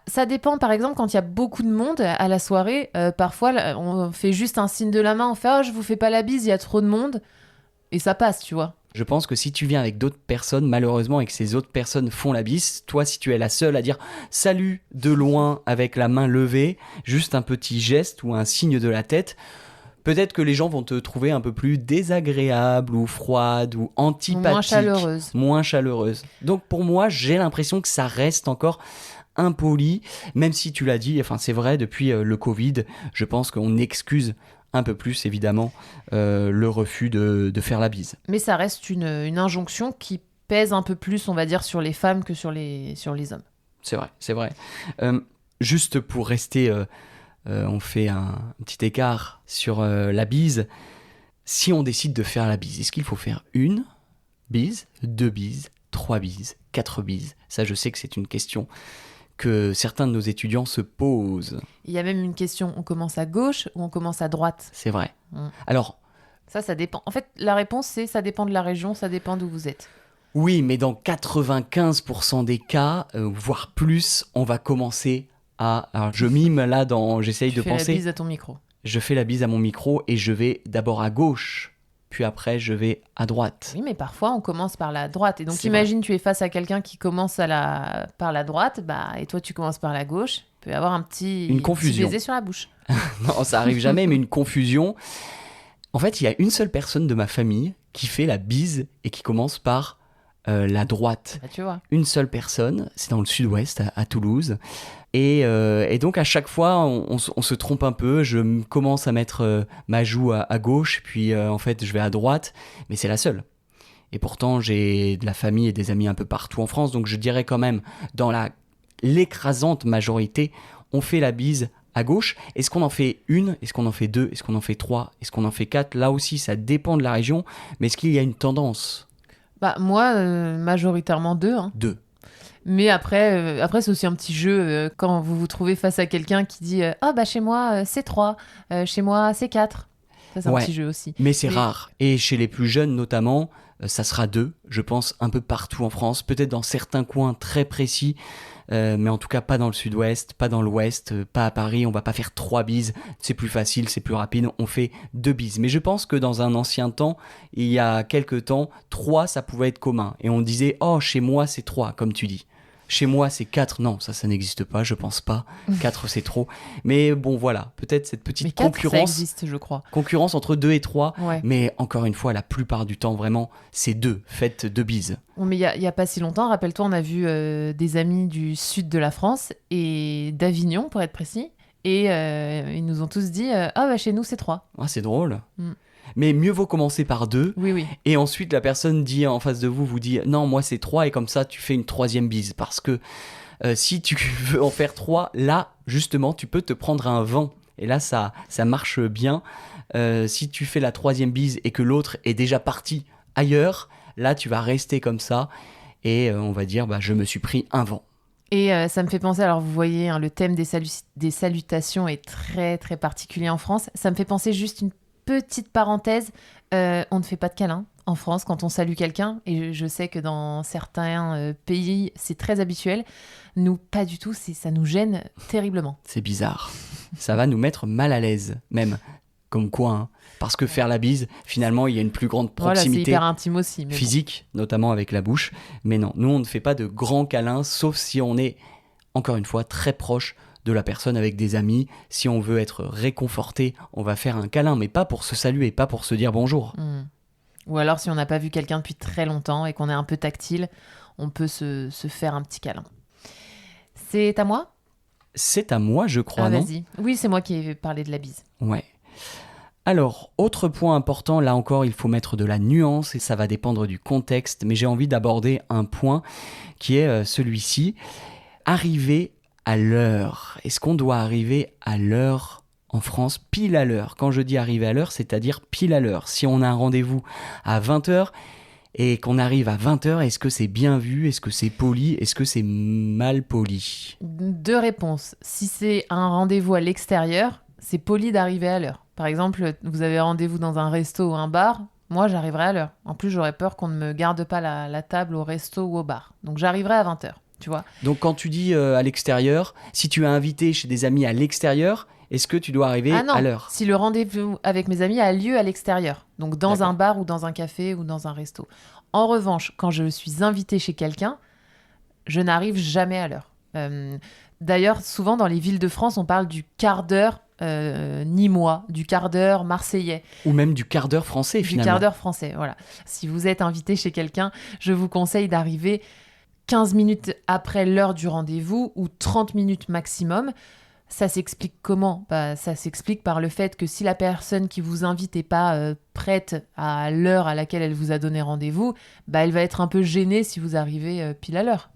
ça dépend, par exemple, quand il y a beaucoup de monde à la soirée, parfois on fait juste un signe de la main, on fait « Oh, je vous fais pas la bise, il y a trop de monde », et ça passe, tu vois. Je pense que si tu viens avec d'autres personnes, malheureusement, et que ces autres personnes font la bise, toi, si tu es la seule à dire « Salut » de loin avec la main levée, juste un petit geste ou un signe de la tête, peut-être que les gens vont te trouver un peu plus désagréable ou froide ou antipathique. Moins chaleureuse. Donc pour moi, j'ai l'impression que ça reste encore impoli, même si tu l'as dit, c'est vrai, depuis le Covid, je pense qu'on excuse un peu plus, évidemment, le refus de faire la bise. Mais ça reste une injonction qui pèse un peu plus, on va dire, sur les femmes que sur les hommes. C'est vrai. Juste pour rester, on fait un petit écart sur la bise. Si on décide de faire la bise, est-ce qu'il faut faire une bise, 2 bises, 3 bises, 4 bises ? Ça, je sais que c'est une question que certains de nos étudiants se posent. Il y a même une question, on commence à gauche ou on commence à droite ? C'est vrai. Alors... Ça dépend. En fait, la réponse, c'est ça dépend de la région, ça dépend d'où vous êtes. Oui, mais dans 95% des cas, voire plus, on va commencer à... Alors, je mime là, j'essaye de Tu fais la penser. bise à ton micro. Je fais la bise à mon micro et je vais d'abord à gauche, puis après je vais à droite. Oui, mais parfois on commence par la droite. Et donc C'est imagine tu es face à quelqu'un qui commence par la droite, et toi tu commences par la gauche. Il peut y avoir Une confusion. petit baiser sur la bouche. Non, ça arrive jamais, mais une confusion. En fait, il y a une seule personne de ma famille qui fait la bise et qui commence par la droite. Tu vois. Une seule personne, c'est dans le sud-ouest, à Toulouse. Et donc à chaque fois, on se trompe un peu. Je commence à mettre ma joue à gauche, puis en fait, je vais à droite, mais c'est la seule. Et pourtant, j'ai de la famille et des amis un peu partout en France, donc je dirais quand même, dans l'écrasante majorité, on fait la bise à gauche. Est-ce qu'on en fait une? Est-ce qu'on en fait deux? Est-ce qu'on en fait trois? Est-ce qu'on en fait quatre? Là aussi, ça dépend de la région, mais est-ce qu'il y a une tendance? Moi, majoritairement deux. Hein. Deux. Mais après c'est aussi un petit jeu quand vous vous trouvez face à quelqu'un qui dit chez moi c'est 3, chez moi c'est 4. Ça, c'est un petit jeu aussi. Mais c'est rare. Et chez les plus jeunes notamment, ça sera 2, je pense, un peu partout en France. Peut-être dans certains coins très précis, mais en tout cas pas dans le sud-ouest, pas dans l'ouest, pas à Paris. On va pas faire 3 bises. C'est plus facile, c'est plus rapide. On fait 2 bises. Mais je pense que dans un ancien temps, il y a quelques temps, 3, ça pouvait être commun. Et on disait, oh, chez moi, c'est 3, comme tu dis. Chez moi, c'est 4. Non, ça n'existe pas, je pense pas. 4, c'est trop. Mais bon, voilà, peut-être cette petite 4, concurrence. Ça existe, je crois. Concurrence entre 2 et 3. Ouais. Mais encore une fois, la plupart du temps, vraiment, c'est 2. Faites 2 bises. Bon, mais il y a pas si longtemps, rappelle-toi, on a vu des amis du sud de la France et d'Avignon, pour être précis. Et ils nous ont tous dit chez nous, c'est 3. Ah, c'est drôle. Mais mieux vaut commencer par 2. Oui. Et ensuite, la personne dit en face de vous, vous dit non, moi c'est 3. Et comme ça, tu fais une 3e bise. Parce que si tu veux en faire 3, là, justement, tu peux te prendre un vent. Et là, ça marche bien. Si tu fais la 3e bise et que l'autre est déjà parti ailleurs, là, tu vas rester comme ça. Et on va dire, je me suis pris un vent. Et ça me fait penser, alors vous voyez, le thème des salutations est très, très particulier en France. Ça me fait penser juste une petite parenthèse, on ne fait pas de câlin en France quand on salue quelqu'un, et je sais que dans certains pays c'est très habituel. Nous, pas du tout, ça nous gêne terriblement. C'est bizarre. Ça va nous mettre mal à l'aise, même. Comme quoi, hein. Parce que faire la bise, finalement, il y a une plus grande proximité. Voilà, c'est hyper intime aussi. Mais physique, notamment avec la bouche. Mais non, nous, on ne fait pas de grands câlins, sauf si on est, encore une fois, très proche de la personne avec des amis. Si on veut être réconforté, on va faire un câlin, mais pas pour se saluer, pas pour se dire bonjour. Ou alors si on n'a pas vu quelqu'un depuis très longtemps et qu'on est un peu tactile, on peut se faire un petit câlin. C'est à moi ? C'est à moi, je crois, non ? Vas-y. Oui, c'est moi qui ai parlé de la bise. Ouais. Alors, autre point important, là encore, il faut mettre de la nuance et ça va dépendre du contexte, mais j'ai envie d'aborder un point qui est celui-ci. Arriver à l'heure. Est-ce qu'on doit arriver à l'heure en France, pile à l'heure? Quand je dis arriver à l'heure, c'est-à-dire pile à l'heure. Si on a un rendez-vous à 20h et qu'on arrive à 20h, est-ce que c'est bien vu? Est-ce que c'est poli? Est-ce que c'est mal poli? 2 réponses. Si c'est un rendez-vous à l'extérieur, c'est poli d'arriver à l'heure. Par exemple, vous avez rendez-vous dans un resto ou un bar, moi j'arriverai à l'heure. En plus, j'aurais peur qu'on ne me garde pas la table au resto ou au bar. Donc j'arriverai à 20h. Tu vois. Donc quand tu dis à l'extérieur, si tu es invité chez des amis à l'extérieur, est-ce que tu dois arriver à l'heure? Si le rendez-vous avec mes amis a lieu à l'extérieur, donc dans un bar ou dans un café ou dans un resto. En revanche, quand je suis invitée chez quelqu'un, je n'arrive jamais à l'heure. D'ailleurs, souvent dans les villes de France, on parle du quart d'heure nîmois, du quart d'heure marseillais. Ou même du quart d'heure français, finalement. Du quart d'heure français, voilà. Si vous êtes invité chez quelqu'un, je vous conseille d'arriver 15 minutes après l'heure du rendez-vous ou 30 minutes maximum. Ça s'explique comment ? Ça s'explique par le fait que si la personne qui vous invite n'est pas prête à l'heure à laquelle elle vous a donné rendez-vous, elle va être un peu gênée si vous arrivez pile à l'heure.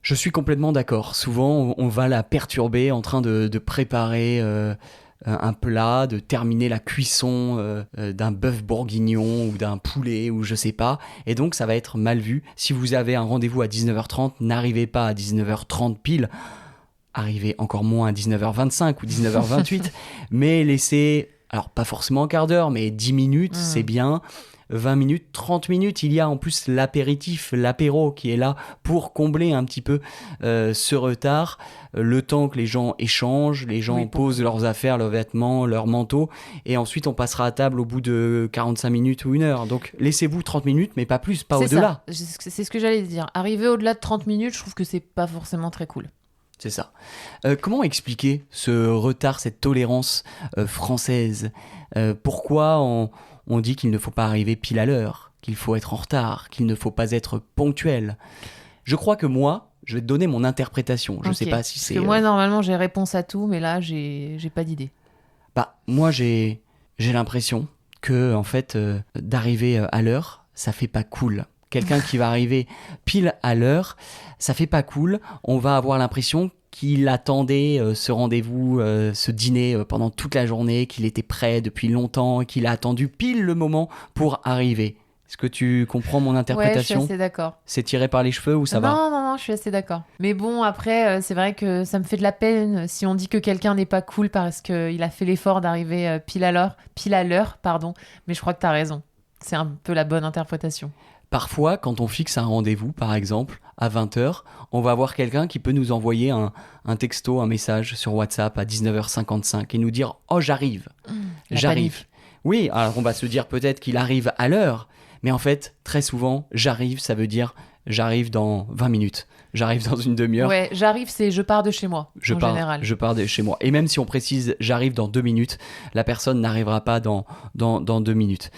Je suis complètement d'accord. Souvent, on va la perturber en train de préparer un plat, de terminer la cuisson d'un bœuf bourguignon ou d'un poulet ou je sais pas. Et donc, ça va être mal vu. Si vous avez un rendez-vous à 19h30, n'arrivez pas à 19h30 pile. Arrivez encore moins à 19h25 ou 19h28. Mais laissez, alors pas forcément un quart d'heure, mais 10 minutes, c'est bien. 20 minutes, 30 minutes. Il y a en plus l'apéritif, l'apéro qui est là pour combler un petit peu ce retard. Le temps que les gens échangent, les gens posent leurs affaires, leurs vêtements, leurs manteaux. Et ensuite, on passera à table au bout de 45 minutes ou 1 heure. Donc, laissez-vous 30 minutes, mais pas plus, pas au-delà. C'est ce que j'allais dire. Arriver au-delà de 30 minutes, je trouve que c'est pas forcément très cool. C'est ça. Comment expliquer ce retard, cette tolérance française ? Pourquoi on dit qu'il ne faut pas arriver pile à l'heure, qu'il faut être en retard, qu'il ne faut pas être ponctuel ? Je crois que moi, je vais te donner mon interprétation. Je ne sais pas si c'est... Parce que moi, normalement, j'ai réponse à tout, mais là, j'ai pas d'idée. Moi, j'ai l'impression que, en fait, d'arriver à l'heure, ça fait pas cool. Quelqu'un qui va arriver pile à l'heure, ça fait pas cool. On va avoir l'impression qu'il attendait ce rendez-vous, ce dîner pendant toute la journée, qu'il était prêt depuis longtemps, qu'il a attendu pile le moment pour arriver. Est-ce que tu comprends mon interprétation ? Ouais, je suis assez d'accord. C'est tiré par les cheveux ou ça va ? Non, je suis assez d'accord. Mais bon, après, c'est vrai que ça me fait de la peine si on dit que quelqu'un n'est pas cool parce qu'il a fait l'effort d'arriver pile à l'heure, pardon. Mais je crois que t'as raison. C'est un peu la bonne interprétation. Parfois, quand on fixe un rendez-vous, par exemple, à 20h, on va avoir quelqu'un qui peut nous envoyer un texto, un message sur WhatsApp à 19h55 et nous dire « Oh, j'arrive !» J'arrive. Panique. Oui, alors on va se dire peut-être qu'il arrive à l'heure, mais en fait, très souvent, j'arrive, ça veut dire j'arrive dans 20 minutes. J'arrive dans une demi-heure. Ouais, j'arrive, c'est je pars de chez moi, en général. Je pars de chez moi. Et même si on précise j'arrive dans 2 minutes, la personne n'arrivera pas dans 2 minutes.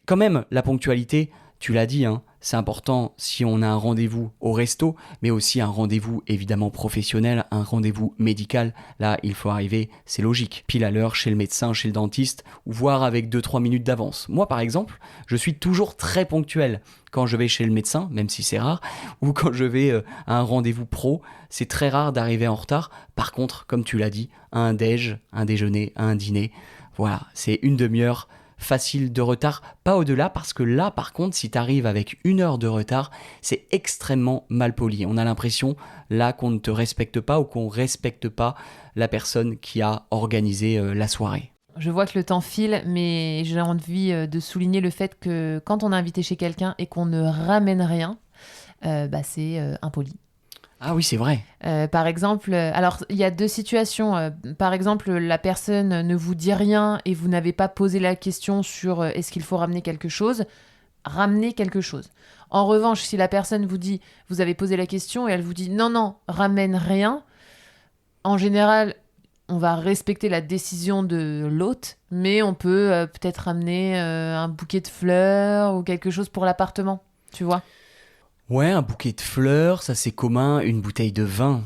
Quand même, la ponctualité, tu l'as dit, hein, c'est important si on a un rendez-vous au resto, mais aussi un rendez-vous évidemment professionnel, un rendez-vous médical. Là, il faut arriver, c'est logique, pile à l'heure chez le médecin, chez le dentiste, ou voire avec 2-3 minutes d'avance. Moi, par exemple, je suis toujours très ponctuel quand je vais chez le médecin, même si c'est rare, ou quand je vais à un rendez-vous pro. C'est très rare d'arriver en retard. Par contre, comme tu l'as dit, à un déjeuner, à un dîner, voilà, c'est une demi-heure facile de retard, pas au-delà, parce que là, par contre, si tu arrives avec 1 heure de retard, c'est extrêmement mal poli. On a l'impression, là, qu'on ne te respecte pas ou qu'on respecte pas la personne qui a organisé la soirée. Je vois que le temps file, mais j'ai envie de souligner le fait que quand on est invité chez quelqu'un et qu'on ne ramène rien, c'est impoli. Ah oui, c'est vrai. Par exemple, alors il y a 2 situations. Par exemple, la personne ne vous dit rien et vous n'avez pas posé la question sur est-ce qu'il faut ramener quelque chose. Ramenez quelque chose. En revanche, si la personne vous dit, vous avez posé la question et elle vous dit non, ramène rien, en général, on va respecter la décision de l'hôte, mais on peut peut-être ramener un bouquet de fleurs ou quelque chose pour l'appartement, tu vois. Ouais, un bouquet de fleurs, ça c'est commun, une bouteille de vin.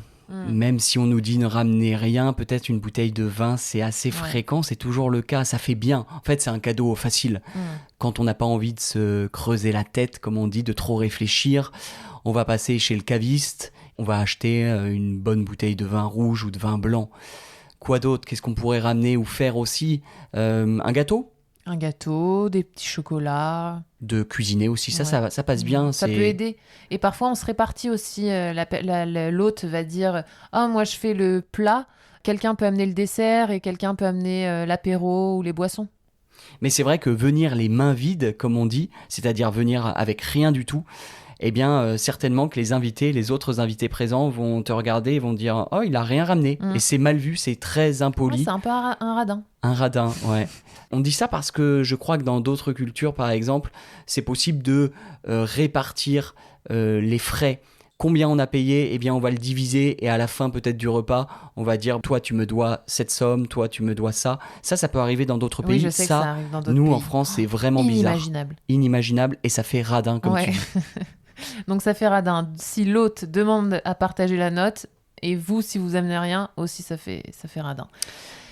Même si on nous dit ne ramener rien, peut-être une bouteille de vin, c'est assez fréquent, c'est toujours le cas, ça fait bien. En fait, c'est un cadeau facile. Quand on n'a pas envie de se creuser la tête, comme on dit, de trop réfléchir, on va passer chez le caviste, on va acheter une bonne bouteille de vin rouge ou de vin blanc. Quoi d'autre ? Qu'est-ce qu'on pourrait ramener ou faire aussi ? Un gâteau ? Un gâteau, des petits chocolats. De cuisiner aussi, ça passe bien. Ça peut aider. Et parfois, on se répartit aussi. L'hôte va dire « Ah, moi, je fais le plat. Quelqu'un peut amener le dessert et quelqu'un peut amener l'apéro ou les boissons. » Mais c'est vrai que venir les mains vides, comme on dit, c'est-à-dire venir avec rien du tout, eh bien, certainement que les autres invités présents vont te regarder et vont dire « Oh, il a rien ramené. » Et c'est mal vu, c'est très impoli. Ouais, c'est un peu un radin. Un radin, ouais. On dit ça parce que je crois que dans d'autres cultures, par exemple, c'est possible de répartir les frais. Combien on a payé, eh bien on va le diviser et à la fin peut-être du repas, on va dire toi tu me dois cette somme, toi tu me dois ça. Ça peut arriver dans d'autres pays. Oui, je sais que ça arrive dans d'autres nous pays. En France, c'est vraiment bizarre. Inimaginable et ça fait radin comme tu dis. Donc ça fait radin. Si l'hôte demande à partager la note et vous, si vous amenez rien, aussi ça fait radin.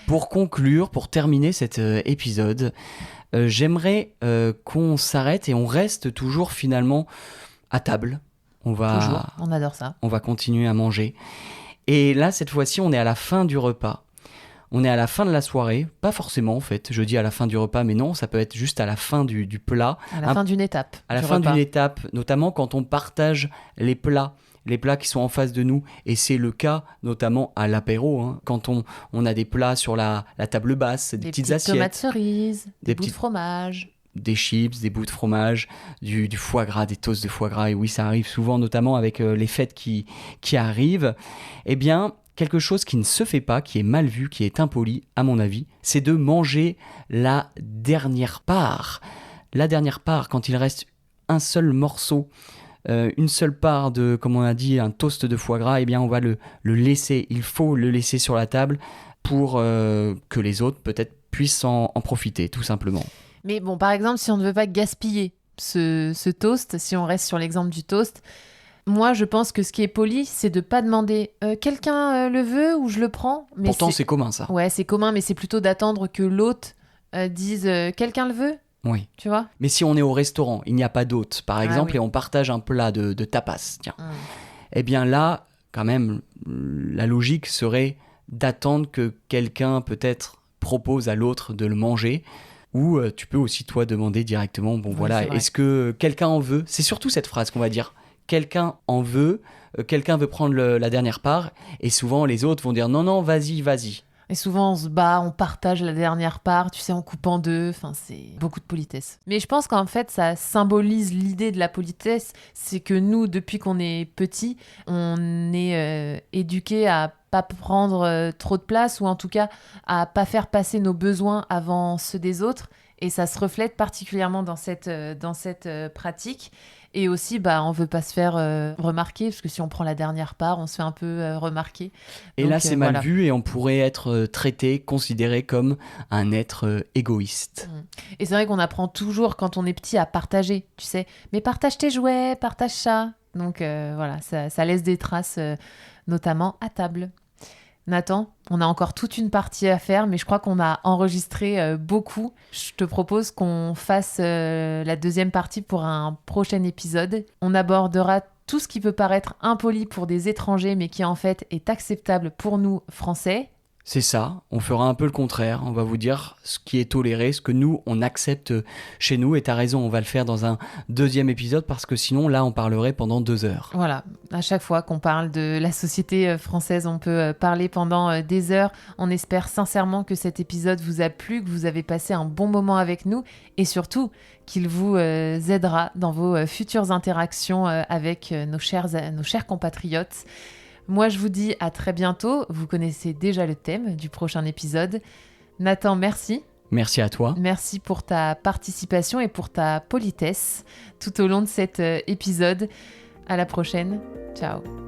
Pour conclure, pour terminer cet épisode, j'aimerais qu'on s'arrête et on reste toujours finalement à table. Toujours, on adore ça. On va continuer à manger. Et là, cette fois-ci, on est à la fin du repas. On est à la fin de la soirée. Pas forcément, en fait. Je dis à la fin du repas, mais non, ça peut être juste à la fin du plat. À la fin d'une étape. À la fin d'une étape, notamment quand on partage les plats qui sont en face de nous. Et c'est le cas notamment à l'apéro. Hein, quand on a des plats sur la table basse, des petites assiettes. Tomates cerises, des bouts de fromage. des chips, des bouts de fromage, du foie gras, des toasts de foie gras. Et oui, ça arrive souvent, notamment avec les fêtes qui arrivent. Eh bien, quelque chose qui ne se fait pas, qui est mal vu, qui est impoli, à mon avis, c'est de manger la dernière part. La dernière part, quand il reste un seul morceau, une seule part de, comme on a dit, un toast de foie gras, eh bien on va le laisser, il faut le laisser sur la table pour que les autres peut-être puissent en profiter, tout simplement. Mais bon, par exemple, si on ne veut pas gaspiller ce toast, si on reste sur l'exemple du toast, moi je pense que ce qui est poli, c'est de pas demander quelqu'un le veut ou je le prends. Mais pourtant c'est commun ça. Ouais, c'est commun, mais c'est plutôt d'attendre que l'hôte dise quelqu'un le veut. Oui. Tu vois ? Mais si on est au restaurant, il n'y a pas d'hôte, par exemple, oui. et on partage un plat de tapas, tiens. Eh bien là, quand même, la logique serait d'attendre que quelqu'un peut-être propose à l'autre de le manger, ou tu peux aussi toi demander directement, bon voilà, est-ce que quelqu'un en veut ? C'est surtout cette phrase qu'on va dire, quelqu'un en veut, quelqu'un veut prendre la dernière part, et souvent les autres vont dire non, vas-y. Et souvent, on se bat, on partage la dernière part, tu sais, en coupant deux. Enfin, c'est beaucoup de politesse. Mais je pense qu'en fait, ça symbolise l'idée de la politesse. C'est que nous, depuis qu'on est petits, on est éduqués à pas prendre trop de place ou en tout cas à pas faire passer nos besoins avant ceux des autres. Et ça se reflète particulièrement dans cette pratique. Et aussi, on veut pas se faire remarquer, parce que si on prend la dernière part, on se fait un peu remarquer. Et donc, là, c'est mal vu et on pourrait être traité, considéré comme un être égoïste. Et c'est vrai qu'on apprend toujours, quand on est petit, à partager, tu sais. Mais partage tes jouets, partage ça. Donc voilà, ça laisse des traces, notamment à table. Nathan, on a encore toute une partie à faire, mais je crois qu'on a enregistré beaucoup. Je te propose qu'on fasse la deuxième partie pour un prochain épisode. On abordera tout ce qui peut paraître impoli pour des étrangers, mais qui en fait est acceptable pour nous, Français. C'est ça, on fera un peu le contraire, on va vous dire ce qui est toléré, ce que nous, on accepte chez nous, et t'as raison, on va le faire dans un deuxième épisode, parce que sinon, là, on parlerait pendant 2 heures. Voilà, à chaque fois qu'on parle de la société française, on peut parler pendant des heures. On espère sincèrement que cet épisode vous a plu, que vous avez passé un bon moment avec nous, et surtout qu'il vous aidera dans vos futures interactions avec nos chers compatriotes. Moi, je vous dis à très bientôt. Vous connaissez déjà le thème du prochain épisode. Nathan, merci. Merci à toi. Merci pour ta participation et pour ta politesse tout au long de cet épisode. À la prochaine. Ciao.